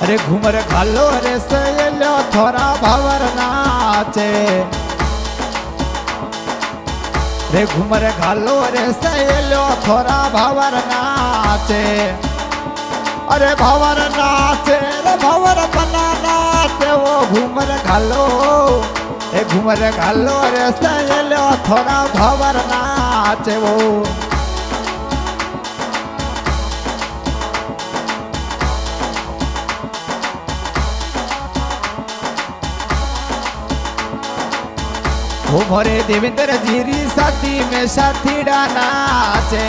अरे घूमर घालो रे सहेलो थोड़ा भावर नाचे रे घूमर घालो रे सहेलो थोड़ा भावर नाचे अरे भावर नाचे रे भावर बना नाचे वो घूमर घालो रे घूमर घालो रे सहेलो थोड़ा भावर नाचे वो घूमरे देवेंद्र जीरी साथी में साथी नाचे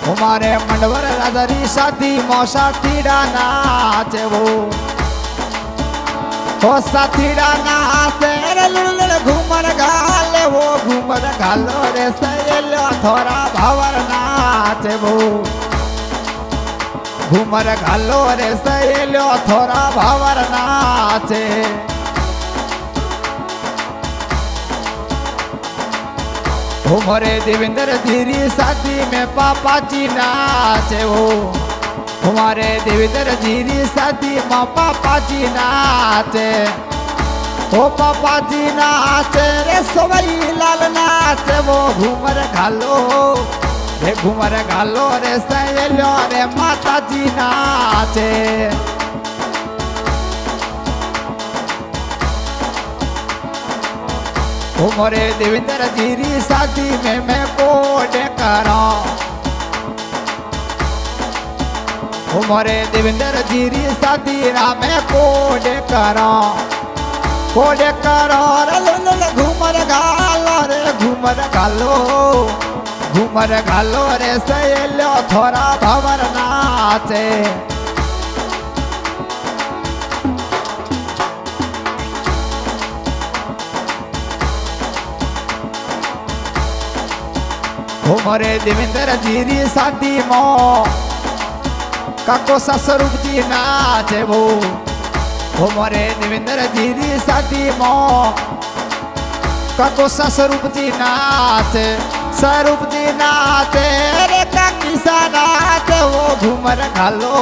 हमारे मंडवर राजरी साथी मो साथी नाचे वो साथी नाचे घूमर घाले वो घूमर घालो रे सहेलो थोड़ा भावर नाचे वो घूमर घालो रे सहेलो थोड़ा भावर नाचे हमारे देवेंद्र धीरी शादी में पापा जी नाचे हो हमारे देवेंद्र धीरी शादी में पापा जी नाचे ओ पापा जी नाचे रे सोवई लाल नाचे वो घूमर घालो रे घूमर घालो रे सहेलो रे माता जी नाचे हमारे देवेंद्र जीरी शादी में मैं कोड करा हमारे देवेंद्र जीरी शादी में कोड करा घूमर घालो रे घूमर घालो रे सहेलो थोड़ा भावर नाचे हमारे देवेंद्र जीरी शादी मो काको ससुरूप जी नाचे वो हमारे देवेंद्र जीरी शादी मो काको ससुरूप जी नाचे स्वरूप जी नाचे रे काकी सा नाचे वो घूमर घालो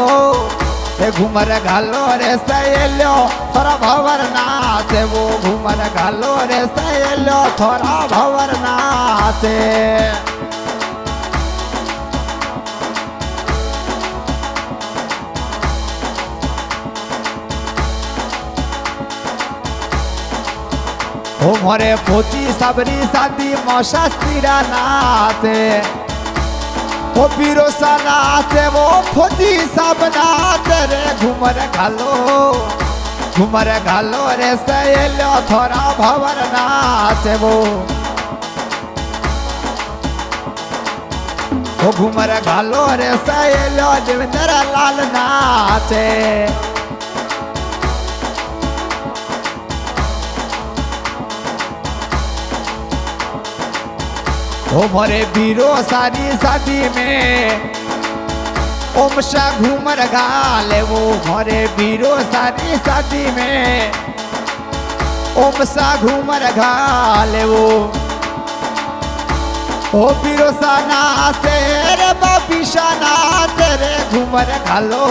रे सहेलो थोड़ा भावर नाचे वो घूमर घालो रे सहेलो थोड़ा भावर नाचे हमारे फौजी सबरी शादी मौसा तीरा नाचे वो पीरोसा नाचे वो फौजी सब नाचे रे घूमर घालो रे सहेलो थोड़ा भावर नाचे वो घूमर घालो रे सहेलो देवेंद्र लाल नाचे हमारे बीरो सारी शादी में ओम शाह घूमर घाले वो हमारे बीरो सारी शादी में ओम शाह घूमर घाले वो ओ बीरो साना से रे बापी शाना तेरे घूमर घालो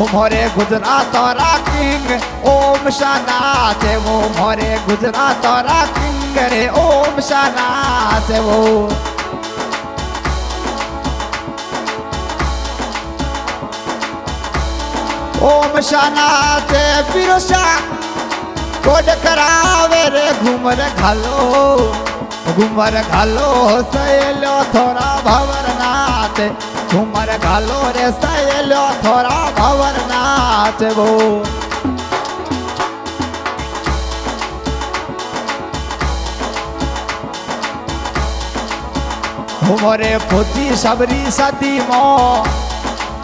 मोरे गुजरात और किंग ओम शाना से वो मोरे गुजरात और किंग रे ओम शाना से वो ओम शाना से पिरोशा कोड करावे रे घूमर घालो सहेलो थोड़ा भावर नाचे घूमर घालो रे सहेलो थोड़ा भावर नाचे वो मोरे फौजी सबरी शादी मो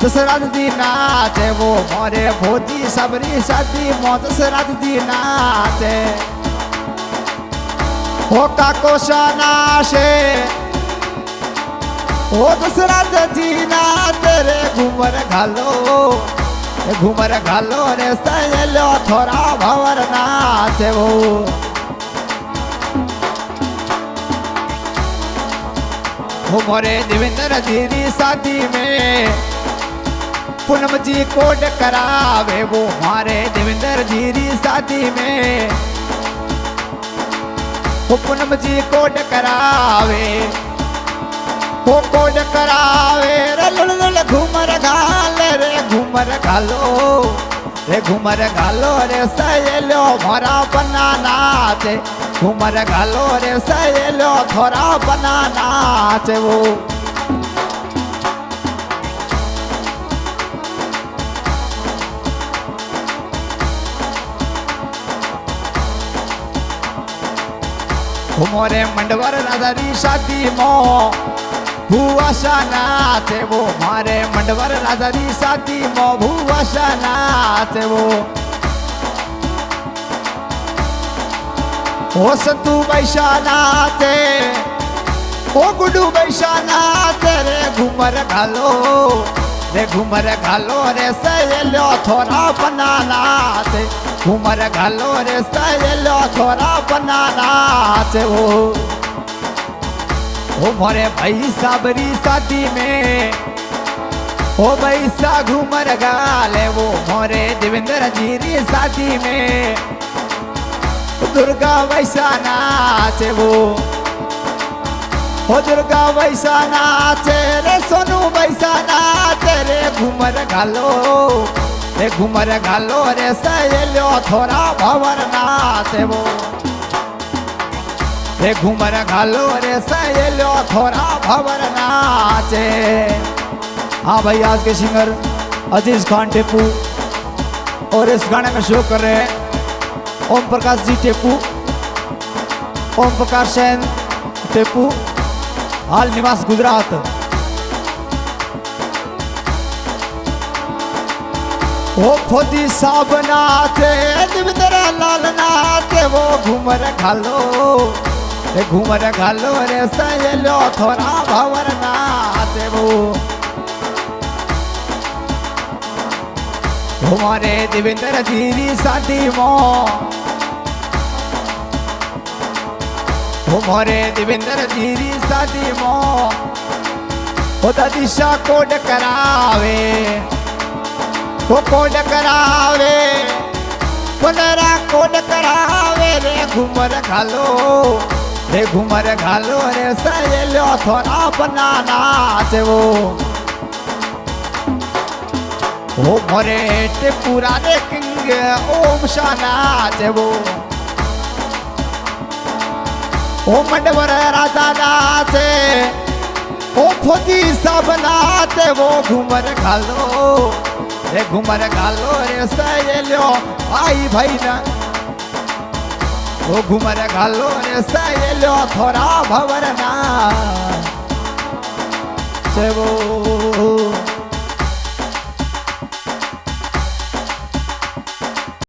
दशरथ जी नाचे वो मोरे फौजी सबरी शादी मो दशरथ जी नाचे हो काको नाशे ओ दशरथ जी नाचे रे घूमर घालो रे सहेलो थोड़ा भावर नाचे वो वो मोरे देवेंद्र जी शादी में पूनम जी कोड करावे, वो हमारे देवेंद्र जी शादी में वो पूनम जी कोड करावे, वो कोड करावे रे लुल घूमर घाल रे घूमर घालो रे घूमर घालो रे सहेलो मोरा बनाना चे, घूमर घालो रे सहेलो थोड़ा बनाना चे। वो मोरे मंडवर राजारी शादी मो भूवाशा नाचे, वो मारे मंडवर राजारी शादी मो भूवाशा नाचे। वो संतू बैशा नाचे, वो गुडू बैशा नाचे रे घूमर घालो रे घूमर घालो रे सहेलो थोड़ा बनाना चे, घूमर घालो रे सहेलो थोड़ा बनाना चे। वो मोरे भाई साबरी शादी में ओ बैसा घूमर गाले, वो मोरे देवेंद्र जी शादी में दुर्गा वैसा नाचे, वो दुर्गा वैसा नाचे रे सोनू वैसा नाचे रे घूमर घालो रे घूमर घालो रे सहेलो थोड़ा भवर नाचे। वो रे घूमर घालो रे सहेलो थोड़ा भवर नाचे। हाँ भाई, आज के सिंगर अजीज खान टेपू और इस गाने में शो कर रहे हैं ओम प्रकाश जी टेपू, ओम प्रकाश सेन टेपू, हाल निवास गुजरात। वो फौजी साहब नाचे देवेंद्र लाल नाचे, वो घूमर घालो रे घूमर घालो रे सहेलो थोड़ा भवर नाचे। वो हमारे देवेंद्र जी शादी में हमारे देवेंद्र जी शादी में होता दिशा कोड करावे, वो कोड करावे पुनरा कोड करावे रे घूमर घालो रे घूमर घालो रे सहेलो थोड़ा बनाना चे। वो मोरे टेपूरा रे किंग ओम शाना चे। वो मंडवर राजा नाचे, ओ फौजी सब नाचे, वो घूमर घालो रे घूमर घालो रे सहेलो भाई भाई ना, वो घूमर घालो रे सहेलो थोड़ा भवर नाचे। वो